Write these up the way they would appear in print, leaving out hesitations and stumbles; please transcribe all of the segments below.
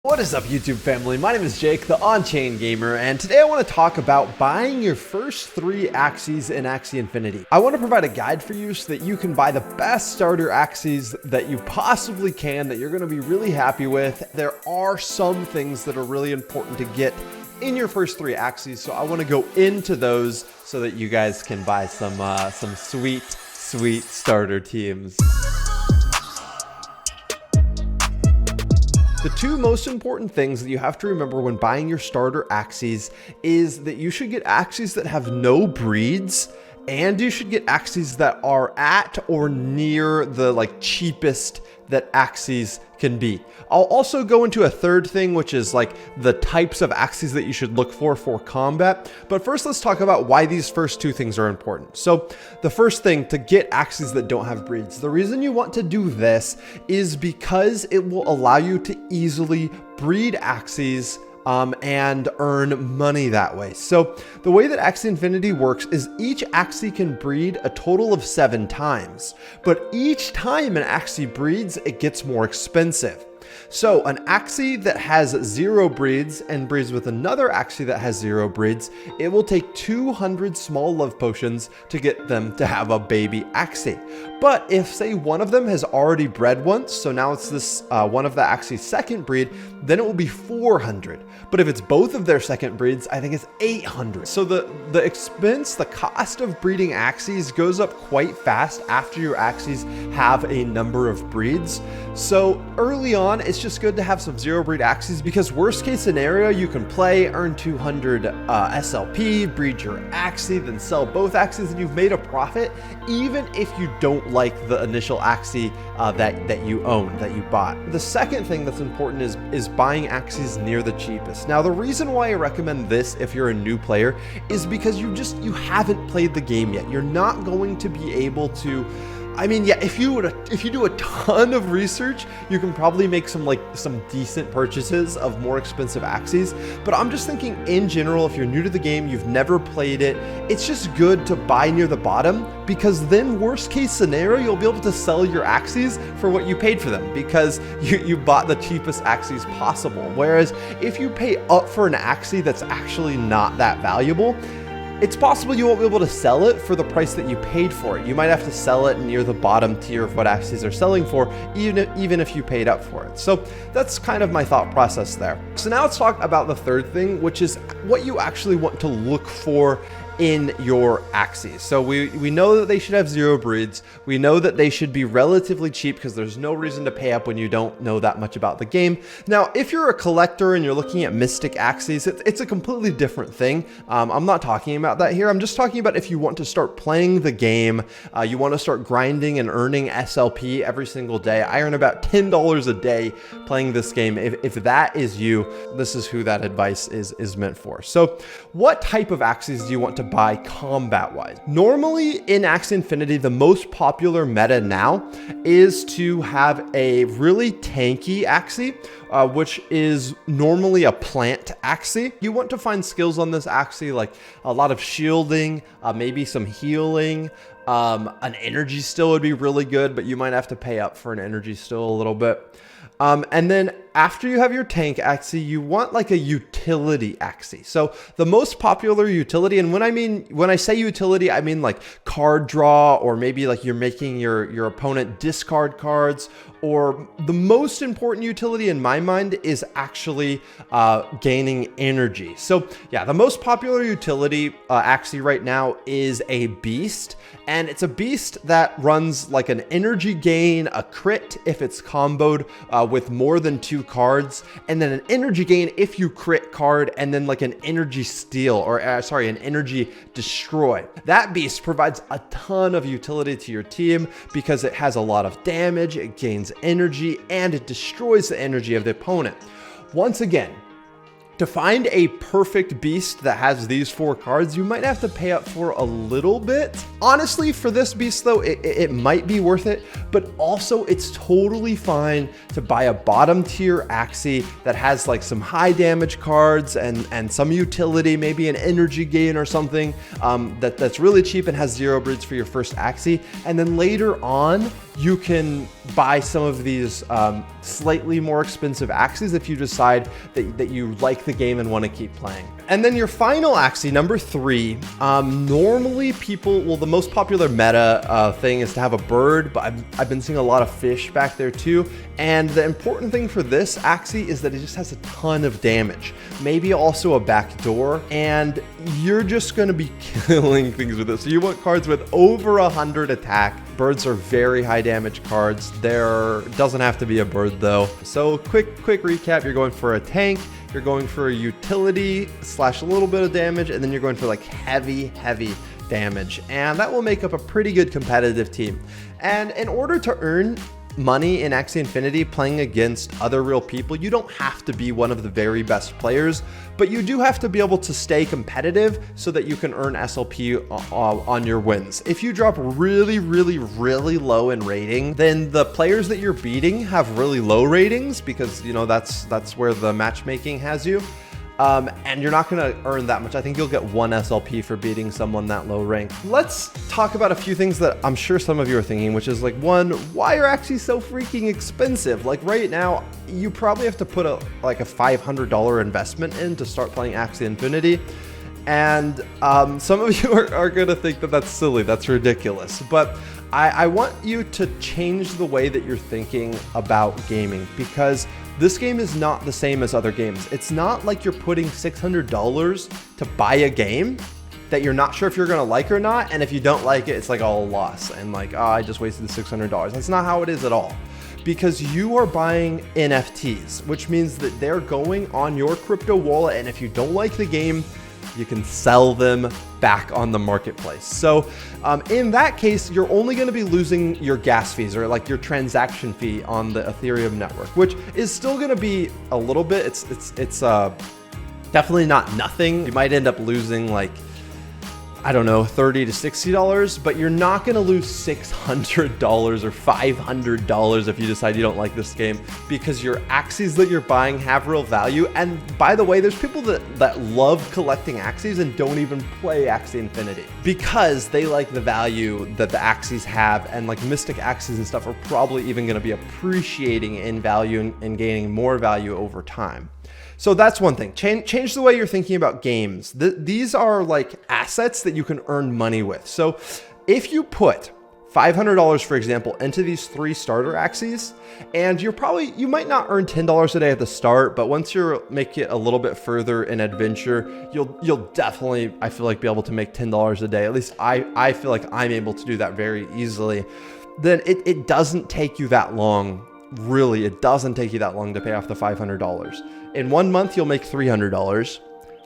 What is up, YouTube family? My name is Jake, the On-Chain Gamer, and today I want to talk about buying your first 3 Axies in Axie Infinity. I want to provide a guide for you so that you can buy the best starter Axies that you possibly can, that you're going to be really happy with. There are some things that are really important to get in your first 3 Axies, so I want to go into those so that you guys can buy some sweet starter teams. The 2 most important things that you have to remember when buying your starter Axies is that you should get Axies that have no breeds, and you should get Axies that are at or near the cheapest that Axies can be. I'll also go into a third thing, which is the types of Axies that you should look for combat. But first, let's talk about why these first 2 things are important. So the first thing, to get Axies that don't have breeds. The reason you want to do this is because it will allow you to easily breed Axies and earn money that way. So the way that Axie Infinity works is each Axie can breed a total of 7 times, but each time an Axie breeds, it gets more expensive. So an Axie that has 0 breeds and breeds with another Axie that has 0 breeds, it will take 200 small love potions to get them to have a baby Axie. But if, say, one of them has already bred once, so now it's this one of the Axie's second breed, then it will be 400. But if it's both of their second breeds, I think it's 800. So the expense, the cost of breeding Axies goes up quite fast after your Axies have a number of breeds. So early on, it's just good to have some 0 breed Axies, because worst case scenario, you can play, earn 200 SLP, breed your Axie, then sell both Axies, and you've made a profit, even if you don't like the initial Axie that you own, that you bought. The second thing that's important is buying Axies near the cheapest. Now, the reason why I recommend this if you're a new player is because you haven't played the game yet. You're not going to be able to, if you do a ton of research, you can probably make some decent purchases of more expensive Axies. But I'm just thinking in general, if you're new to the game, you've never played it, it's just good to buy near the bottom, because then worst case scenario, you'll be able to sell your Axies for what you paid for them, because you bought the cheapest Axies possible. Whereas if you pay up for an Axie that's actually not that valuable, it's possible you won't be able to sell it for the price that you paid for it. You might have to sell it near the bottom tier of what Axies are selling for, even if you paid up for it. So that's kind of my thought process there. So now let's talk about the third thing, which is what you actually want to look for in your Axies. So we know that they should have 0 breeds. We know that they should be relatively cheap, because there's no reason to pay up when you don't know that much about the game. Now, if you're a collector and you're looking at Mystic Axies, it's a completely different thing. I'm not talking about that here. I'm just talking about if you want to start playing the game, you want to start grinding and earning SLP every single day. I earn about $10 a day playing this game. If that is you, this is who that advice is meant for. So what type of Axies do you want to buy combat wise? Normally in Axie Infinity, the most popular meta now is to have a really tanky Axie, which is normally a plant Axie. You want to find skills on this Axie, like a lot of shielding, maybe some healing. An energy still would be really good, but you might have to pay up for an energy still a little bit. And then after you have your tank Axie, you want a utility Axie. So the most popular utility, and when I say utility, I mean card draw, or maybe you're making your opponent discard cards, or the most important utility in my mind is actually gaining energy. So yeah, the most popular utility Axie right now is a beast, and it's a beast that runs an energy gain, a crit if it's comboed with more than 2 cards, and then an energy gain if you crit card, and then an energy steal, or an energy destroy. That beast provides a ton of utility to your team because it has a lot of damage, it gains energy, and it destroys the energy of the opponent. Once again, To find a perfect beast that has these 4 cards, you might have to pay up for a little bit. Honestly, for this beast though, it might be worth it, but also it's totally fine to buy a bottom tier Axie that has like some high damage cards and some utility, maybe an energy gain or something that's really cheap and has 0 breeds for your first Axie. And then later on, you can buy some of these slightly more expensive Axies if you decide that you like the game and want to keep playing. And then your final Axie, number 3, normally people, well, the most popular meta thing is to have a bird, but I've been seeing a lot of fish back there too. And the important thing for this Axie is that it just has a ton of damage, maybe also a backdoor, and you're just going to be killing things with it. So you want cards with over 100 attack. Birds are very high damage cards. There doesn't have to be a bird though. So quick recap, you're going for a tank, you're going for a utility / a little bit of damage, and then you're going for like heavy damage. And that will make up a pretty good competitive team. And in order to earn money in Axie Infinity playing against other real people, you don't have to be one of the very best players, but you do have to be able to stay competitive so that you can earn SLP on your wins. If you drop really low in rating, then the players that you're beating have really low ratings because, you know, that's where the matchmaking has you. And you're not going to earn that much. I think you'll get 1 SLP for beating someone that low rank. Let's talk about a few things that I'm sure some of you are thinking, which is like, 1, why are Axies so freaking expensive? Like right now, you probably have to put a $500 investment in to start playing Axie Infinity. And some of you are going to think that that's silly, that's ridiculous. But I want you to change the way that you're thinking about gaming, because this game is not the same as other games. It's not like you're putting $600 to buy a game that you're not sure if you're gonna like or not, and if you don't like it, it's like all a loss, and like, oh, I just wasted the $600. That's not how it is at all. Because you are buying NFTs, which means that they're going on your crypto wallet, and if you don't like the game, you can sell them back on the marketplace. So in that case, you're only going to be losing your gas fees, or like your transaction fee on the Ethereum network, which is still going to be a little bit. It's definitely not nothing. You might end up losing like, I don't know, $30 to $60, but you're not going to lose $600 or $500 if you decide you don't like this game, because your Axies that you're buying have real value. And by the way, there's people that love collecting Axies and don't even play Axie Infinity because they like the value that the Axies have, and like Mystic Axies and stuff are probably even going to be appreciating in value and gaining more value over time. So that's one thing. Change the way you're thinking about games. These are like assets that you can earn money with. So if you put $500, for example, into these 3 starter Axies, and you might not earn $10 a day at the start, but once you make it a little bit further in adventure, you'll definitely, I feel like, be able to make $10 a day. At least I feel like I'm able to do that very easily. Then it doesn't take you that long. Really, it doesn't take you that long to pay off the $500. In 1 month, you'll make $300.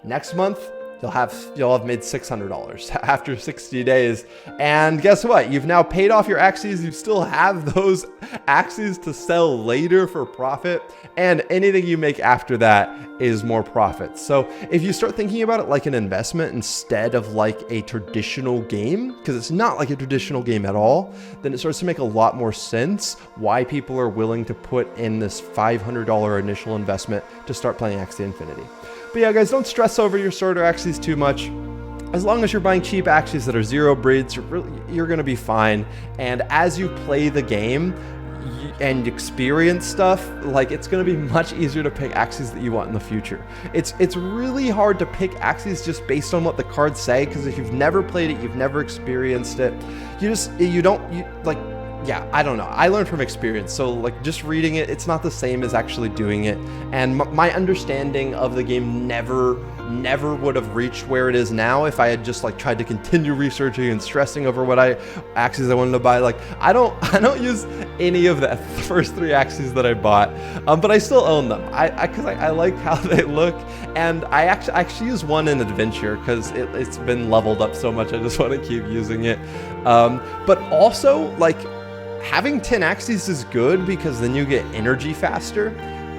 Next month, you'll have made $600 after 60 days. And guess what? You've now paid off your Axies. You still have those Axies to sell later for profit. And anything you make after that is more profit. So if you start thinking about it like an investment instead of like a traditional game, because it's not like a traditional game at all, then it starts to make a lot more sense why people are willing to put in this $500 initial investment to start playing Axie Infinity. But yeah, guys, don't stress over your starter Axies too much. As long as you're buying cheap Axies that are 0 breeds, you're going to be fine. And as you play the game and experience stuff, like, it's going to be much easier to pick Axies that you want in the future. It's really hard to pick Axies just based on what the cards say, because if you've never played it, you've never experienced it, yeah, I don't know. I learned from experience. So like just reading it, it's not the same as actually doing it. And my understanding of the game never would have reached where it is now if I had just like tried to continue researching and stressing over what Axies I wanted to buy. Like I don't use any of the first 3 Axies that I bought, but I still own them. Because I like how they look, and I actually use one in adventure because it's been leveled up so much. I just want to keep using it. But also, like, having 10 Axies is good because then you get energy faster.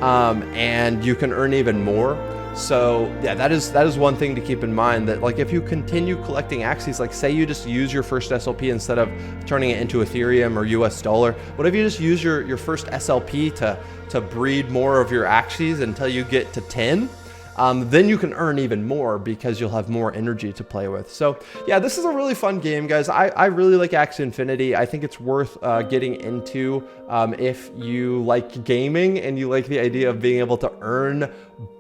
and you can earn even more. So yeah, that is one thing to keep in mind, that like if you continue collecting Axies, like say you just use your first SLP instead of turning it into Ethereum or US dollar, what if you just use your first SLP to breed more of your Axies until you get to 10? Then you can earn even more because you'll have more energy to play with. So yeah, this is a really fun game, guys. I really like Axie Infinity. I think it's worth getting into if you like gaming and you like the idea of being able to earn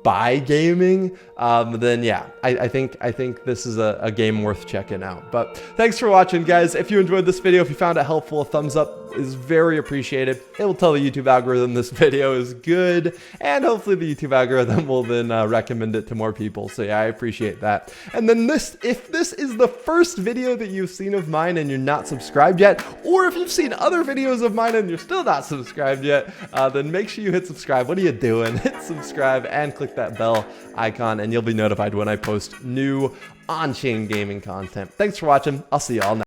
by gaming. Then yeah, I think this is a game worth checking out. But thanks for watching, guys. If you enjoyed this video, if you found it helpful, a thumbs up is very appreciated. It will tell the YouTube algorithm this video is good, and hopefully the YouTube algorithm will then recommend it to more people. So yeah, I appreciate that. And then if this is the first video that you've seen of mine and you're not subscribed yet, or if you've seen other videos of mine and you're still not subscribed yet, then make sure you hit subscribe. What are you doing? Hit subscribe and click that bell icon, and you'll be notified when I post new on-chain gaming content. Thanks for watching. I'll see you all next time.